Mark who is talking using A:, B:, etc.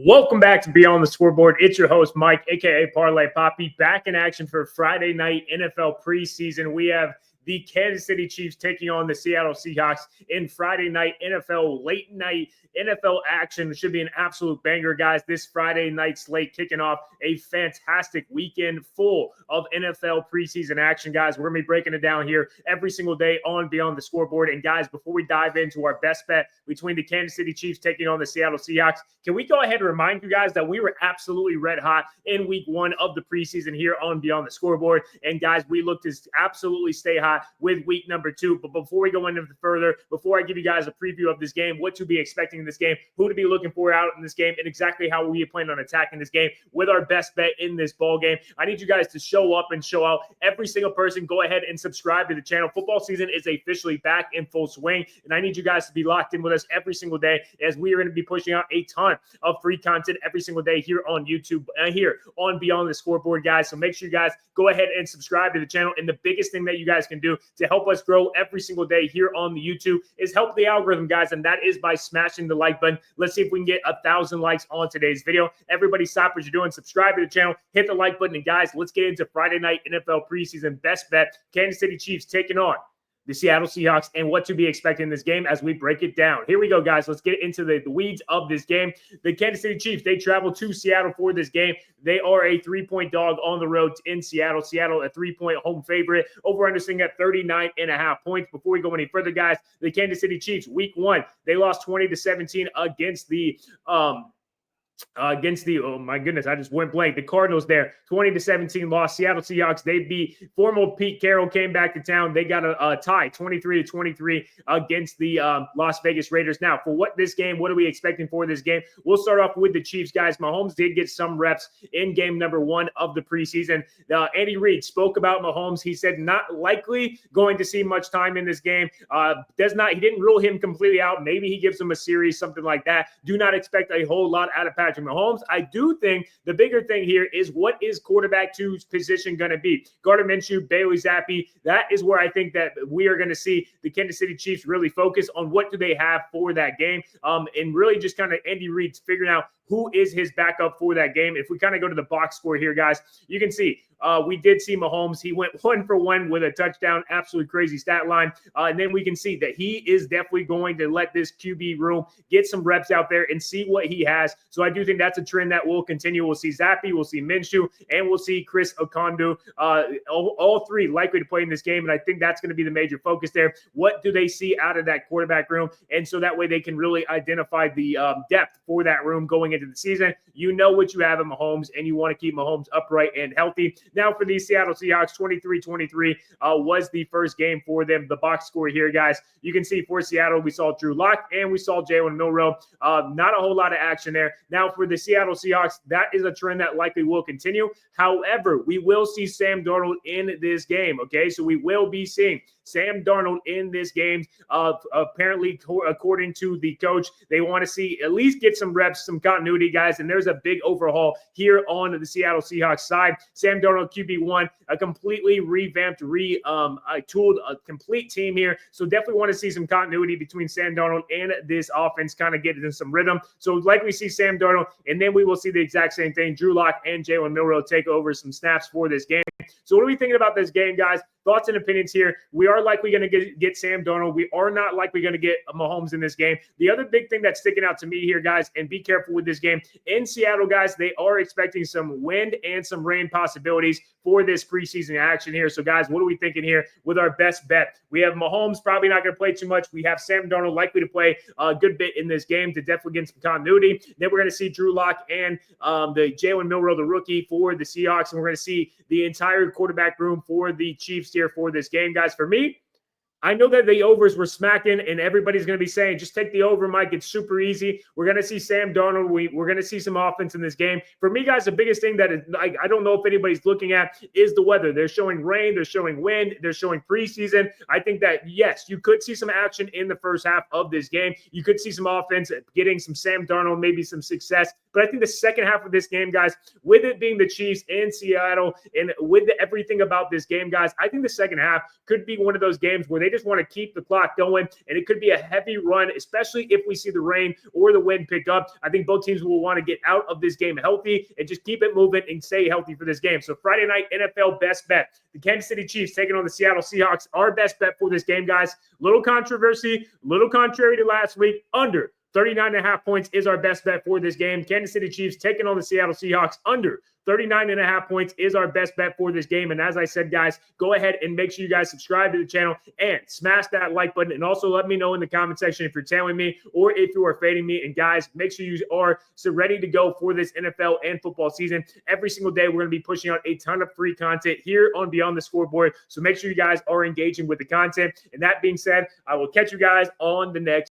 A: Welcome back to Beyond the Scoreboard. It's your host, Mike, a.k.a. Parlay Poppy, back in action for Friday night NFL preseason. We have the Kansas City Chiefs taking on the Seattle Seahawks in Friday night NFL, late night NFL action. It should be an absolute banger, guys. This Friday night slate kicking off a fantastic weekend full of NFL preseason action, guys. We're going to be breaking it down here every single day on Beyond the Scoreboard. And, guys, before we dive into our best bet between the Kansas City Chiefs taking on the Seattle Seahawks, can we go ahead and remind you guys that we were absolutely red hot in week one of the preseason here on Beyond the Scoreboard. And, guys, we look to absolutely stay hot with week number 2. But before we go into further, before I give you guys a preview of this game, what to be expecting in this game, who to be looking for out in this game, and exactly how we plan on attacking this game with our best bet in this ball game, I need you guys to show up and show out. Every single person, go ahead and subscribe to the channel. Football season is officially back in full swing, and I need you guys to be locked in with us every single day, as we are going to be pushing out a ton of free content every single day here on YouTube, here on Beyond the Scoreboard, guys. So make sure you guys go ahead and subscribe to the channel. And the biggest thing that you guys can do to help us grow every single day here on the YouTube is help the algorithm, guys, and that is by smashing the like button. Let's see if we can get 1,000 likes on today's video. Everybody stop what you're doing, subscribe to the channel, hit the like button, and guys, let's get into Friday night NFL preseason best bet. Kansas City Chiefs taking on the Seattle Seahawks, and what to be expecting in this game as we break it down. Here we go, guys. Let's get into the weeds of this game. The Kansas City Chiefs, they travel to Seattle for this game. They are a 3-point dog on the road in Seattle. Seattle, a 3-point home favorite. Over-under sitting at 39.5 points. Before we go any further, guys, the Kansas City Chiefs, week 1, they lost 20-17 against the oh my goodness, I just went blank. The Cardinals there, 20-17 loss. Seattle Seahawks, they beat former Pete Carroll, came back to town. They got a tie, 23-23 against the Las Vegas Raiders. Now, for what are we expecting for this game? We'll start off with the Chiefs, guys. Mahomes did get some reps in game number 1 of the preseason. Andy Reid spoke about Mahomes. He said not likely going to see much time in this game. He didn't rule him completely out. Maybe he gives him a series, something like that. Do not expect a whole lot out of Patrick Mahomes. I do think the bigger thing here is, what is quarterback 2's position going to be? Gardner Minshew, Bailey Zappi. That is where I think that we are going to see the Kansas City Chiefs really focus on what do they have for that game, and really just kind of Andy Reid's figuring out who is his backup for that game. If we kind of go to the box score here, guys, you can see we did see Mahomes. He went 1 for 1 with a touchdown, absolutely crazy stat line. And then we can see that he is definitely going to let this QB room get some reps out there and see what he has. So I do think that's a trend that will continue. We'll see Zappi, we'll see Minshew, and we'll see Chris Okondu. All 3 likely to play in this game, and I think that's going to be the major focus there. What do they see out of that quarterback room? And so that way they can really identify the depth for that room going into the season. You know what you have in Mahomes, and you want to keep Mahomes upright and healthy. Now for the Seattle Seahawks, 23-23 was the first game for them. The box score here, guys, you can see for Seattle, we saw Drew Lock and we saw Jalen Milroe. Not a whole lot of action there. Now for the Seattle Seahawks, that is a trend that likely will continue. However, we will see Sam Darnold in this game, okay? So we will be seeing Sam Darnold in this game. Apparently, according to the coach, they want to see at least get some reps, some continuity, guys, and there's a big overhaul here on the Seattle Seahawks side. Sam Darnold, QB1, a completely revamped, tooled, a complete team here. So definitely want to see some continuity between Sam Darnold and this offense, kind of get into some rhythm. So likely see Sam Darnold, and then we will see the exact same thing. Drew Lock and Jalen Milroe take over some snaps for this game. So what are we thinking about this game, guys? Thoughts and opinions here. We are likely going to get Sam Darnold. We are not likely going to get Mahomes in this game. The other big thing that's sticking out to me here, guys, and be careful with this game. In Seattle, guys, they are expecting some wind and some rain possibilities for this preseason action here. So, guys, what are we thinking here with our best bet? We have Mahomes probably not going to play too much. We have Sam Darnold likely to play a good bit in this game to definitely get some continuity. Then we're going to see Drew Lock and the Jalen Milroe, the rookie, for the Seahawks. And we're going to see the entire quarterback room for the Chiefs here for this game, guys. For me, I know that the overs were smacking, and everybody's going to be saying, just take the over, Mike. It's super easy. We're going to see Sam Darnold. We're going to see some offense in this game. For me, guys, the biggest thing that is, I don't know if anybody's looking at is the weather. They're showing rain. They're showing wind. They're showing preseason. I think that, yes, you could see some action in the first half of this game. You could see some offense, getting some Sam Darnold, maybe some success. But I think the second half of this game, guys, with it being the Chiefs in Seattle and with everything about this game, guys, I think the second half could be one of those games where they they just want to keep the clock going, and it could be a heavy run, especially if we see the rain or the wind pick up. I think both teams will want to get out of this game healthy and just keep it moving and stay healthy for this game. So Friday night NFL best bet, the Kansas City Chiefs taking on the Seattle Seahawks. Our best bet for this game, guys. Little controversy, little contrary to last week. Under 39.5 points is our best bet for this game. Kansas City Chiefs taking on the Seattle Seahawks. Under 39.5 points is our best bet for this game. And as I said, guys, go ahead and make sure you guys subscribe to the channel and smash that like button. And also let me know in the comment section if you're tailing me or if you are fading me. And guys, make sure you are so ready to go for this NFL and football season. Every single day, we're going to be pushing out a ton of free content here on Beyond the Scoreboard. So make sure you guys are engaging with the content. And that being said, I will catch you guys on the next